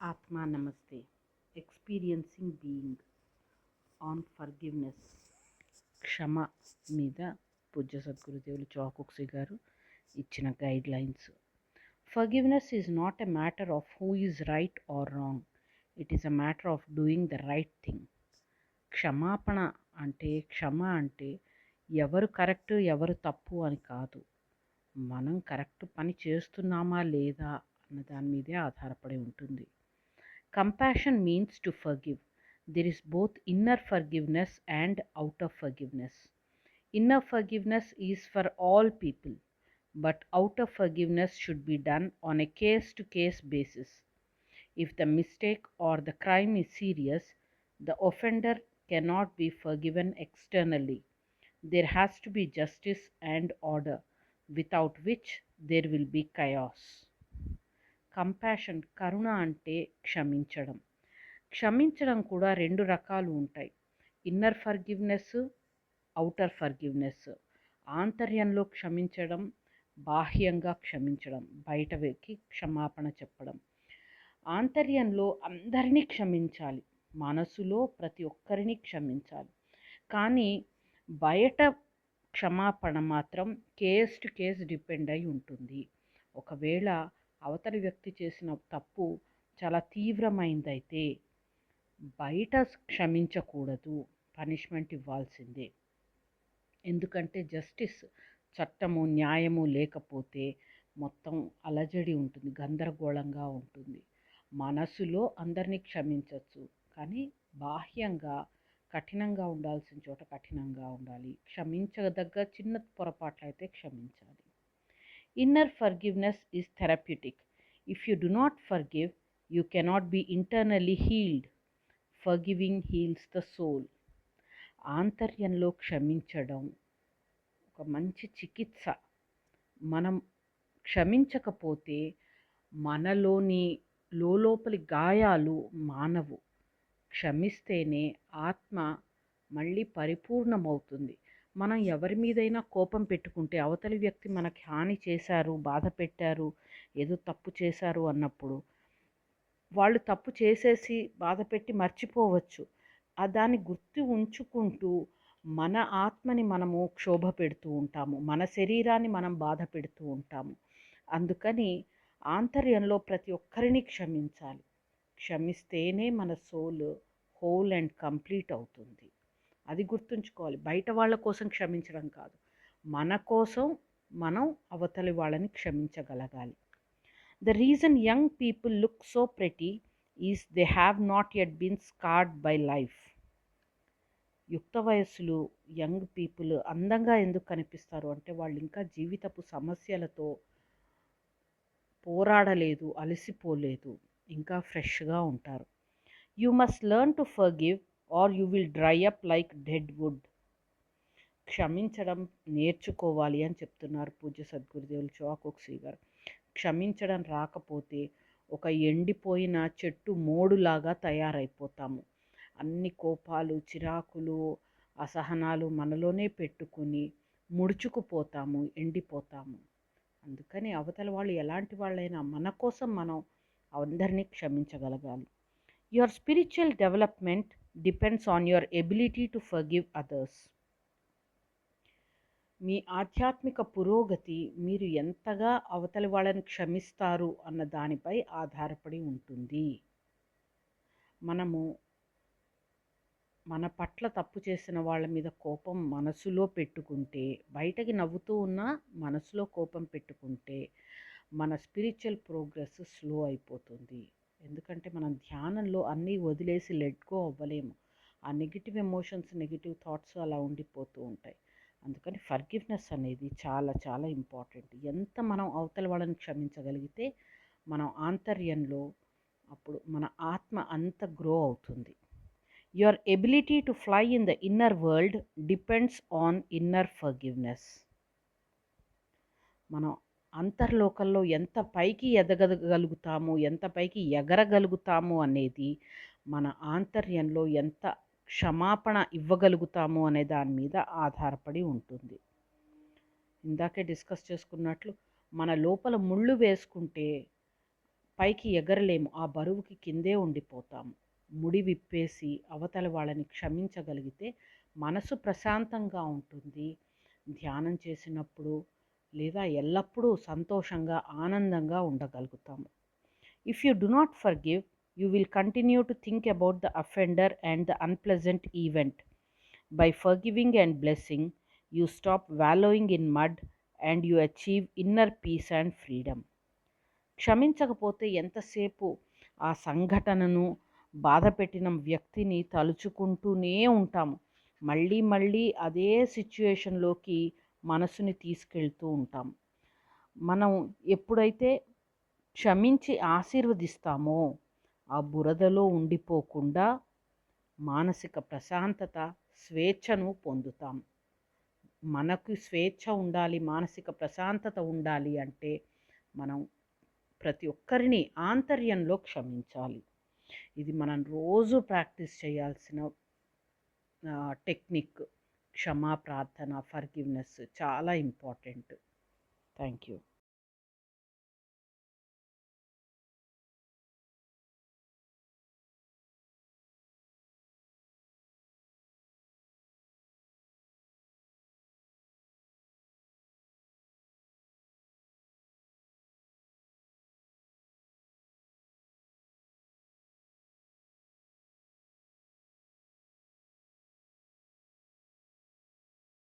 Atma Namaste. Experiencing being on forgiveness. క్షమ మీద పూజ్య సద్గురుదేవులు చాకుక్సి గారు ఇచ్చిన guide lines. Forgiveness is not a matter of who is right are wrong. It is a matter of doing the right thing. క్షమ అంటే ఎవరు correct ఎవరు తప్పు అని కాదు, మనం కరెక్ట్ పని చేస్తున్నామా లేదా అన్న దాని మీదే ఆధారపడి ఉంటుంది. Compassion means to forgive. There is both inner forgiveness and outer forgiveness. Inner forgiveness is for all people, but outer forgiveness should be done on a case to case basis. If the mistake or the crime is serious, the offender cannot be forgiven externally. There has to be justice and order, without which there will be chaos. Compassion, కరుణ అంటే క్షమించడం కూడా రెండు రకాలు ఉంటాయి. Inner forgiveness, outer forgiveness. ఆంతర్యంలో క్షమించడం, బాహ్యంగా క్షమించడం, బయటకి క్షమాపణ చెప్పడం. ఆంతర్యంలో అందరినీ క్షమించాలి, మనసులో ప్రతి ఒక్కరిని క్షమించాలి. కానీ బయట క్షమాపణ మాత్రం కేస్ టు కేస్ డిపెండ్ అయి ఉంటుంది. ఒకవేళ అవతలి వ్యక్తి చేసిన తప్పు చాలా తీవ్రమైందైతే బయట క్షమించకూడదు, పనిష్మెంట్ ఇవ్వాల్సిందే. ఎందుకంటే జస్టిస్, చట్టము, న్యాయము లేకపోతే మొత్తం అలజడి ఉంటుంది, గందరగోళంగా ఉంటుంది. మనసులో అందరినీ క్షమించవచ్చు, కానీ బాహ్యంగా కఠినంగా ఉండాల్సిన చోట కఠినంగా ఉండాలి. క్షమించదగ్గ చిన్న పొరపాట్లయితే క్షమించాలి. Inner forgiveness is therapeutic. If you do not forgive, you cannot be internally healed. Forgiving heals the soul. ఆంతర్యంలో క్షమించడం ఒక మంచి చికిత్స. మనం క్షమించకపోతే మనలోని లోపలి గాయాలు మానవు. క్షమిస్తేనే ఆత్మ మళ్ళీ పరిపూర్ణమవుతుంది. మనం ఎవరి మీదైనా కోపం పెట్టుకుంటే అవతలి వ్యక్తి మనకి హాని చేశారు, బాధ పెట్టారు, ఏదో తప్పు చేశారు అన్నప్పుడు వాళ్ళు తప్పు చేసేసి బాధ పెట్టి మర్చిపోవచ్చు. దాన్ని గుర్తు ఉంచుకుంటూ మన ఆత్మని మనము క్షోభ పెడుతూ ఉంటాము, మన శరీరాన్ని మనం బాధ పెడుతూ ఉంటాము. అందుకని ఆంతర్యంలో ప్రతి ఒక్కరిని క్షమించాలి. క్షమిస్తేనే మన సోల్ హోల్ అండ్ కంప్లీట్ అవుతుంది. అది గుర్తుంచుకోవాలి. బయట వాళ్ళ కోసం క్షమించడం కాదు, మన కోసం మనం అవతలి వాళ్ళని క్షమించగలగాలి. The reason young people look so pretty is they have not yet been scarred by life. యుక్త వయస్సులు యంగ్ పీపుల్ అందంగా ఎందుకు కనిపిస్తారు అంటే వాళ్ళు ఇంకా జీవితపు సమస్యలతో పోరాడలేదు, అలసిపోలేదు, ఇంకా ఫ్రెష్గా ఉంటారు. You must learn to forgive or you will dry up like dead wood. క్షమించడం నేర్చుకోవాలి అని చెప్తున్నారు పూజ్య సద్గురుదేవులు చాకుక్సి గారు. క్షమించడం రాకపోతే ఒక ఎండిపోయిన చెట్టు మోడులాగా తయారైపోతాము. అన్ని కోపాలు, చిరాకులు, అసహనాలు మనలోనే పెట్టుకుని ముడుచుకుపోతాము, ఎండిపోతాము. అందుకని అవతల వాళ్ళు ఎలాంటి వాళ్ళైనా మన కోసం మనం అందరినీ క్షమించగలగాలి. Your spiritual development depends on your ability to forgive others. మీ ఆధ్యాత్మిక పురోగతి మీరు ఎంతగా అవతలి వాళ్ళని క్షమిస్తారు అన్న దానిపై ఆధారపడి ఉంటుంది. మనము మన పట్ల తప్పు చేసిన వాళ్ళ మీద కోపం మనసులో పెట్టుకుంటే, బయటకి నవ్వుతూ ఉన్నా మనసులో కోపం పెట్టుకుంటే మన స్పిరిచువల్ ప్రోగ్రెస్ స్లో అయిపోతుంది. ఎందుకంటే మనం ధ్యానంలో అన్నీ వదిలేసి లెట్ గో అవ్వలేము. ఆ నెగిటివ్ ఎమోషన్స్, నెగిటివ్ థాట్స్ అలా ఉండిపోతూ ఉంటాయి. అందుకని ఫర్గివ్నెస్ అనేది చాలా చాలా ఇంపార్టెంట్. ఎంత మనం అవతల వాళ్ళని క్షమించగలిగితే మనం ఆంతర్యంలో అప్పుడు మన ఆత్మ అంత గ్రో అవుతుంది. Your ability to fly in the inner world depends on inner forgiveness. మనం అంతర్లోకంలో ఎంత పైకి ఎదగగలుగుతాము, ఎంత పైకి ఎగరగలుగుతాము అనేది మన ఆంతర్యంలో ఎంత క్షమాపణ ఇవ్వగలుగుతాము అనే దాని మీద ఆధారపడి ఉంటుంది. ఇందాకే డిస్కస్ చేసుకున్నట్లు మన లోపల ముళ్ళు వేసుకుంటే పైకి ఎగరలేము, ఆ బరువుకి కిందే ఉండిపోతాము. ముడి విప్పేసి అవతలి వాళ్ళని క్షమించగలిగితే మనసు ప్రశాంతంగా ఉంటుంది. ధ్యానం చేసినప్పుడు లేదా ఎల్లప్పుడూ సంతోషంగా ఆనందంగా ఉండగలుగుతాము. If you do not forgive, you will continue to think about the offender and the unpleasant event. By forgiving and blessing, you stop wallowing in mud and you achieve inner peace and freedom. క్షమించకపోతే ఎంతసేపు ఆ సంఘటనను, బాధపెట్టిన వ్యక్తిని తలుచుకుంటూనే ఉంటాము. మళ్ళీ మళ్ళీ అదే సిచ్యుయేషన్లోకి మనసుని తీసుకెళ్తూ ఉంటాం. మనం ఎప్పుడైతే క్షమించి ఆశీర్వదిస్తామో ఆ బురదలో ఉండిపోకుండా మానసిక ప్రశాంతత, స్వేచ్ఛను పొందుతాం. మనకు స్వేచ్ఛ ఉండాలి, మానసిక ప్రశాంతత ఉండాలి అంటే మనం ప్రతి ఒక్కరిని ఆంతర్యంలో క్షమించాలి. ఇది మనం రోజు ప్రాక్టీస్ చేయాల్సిన టెక్నిక్. క్షమా ప్రార్థన, ఫర్గివ్నెస్ చాలా ఇంపార్టెంట్. Thank you.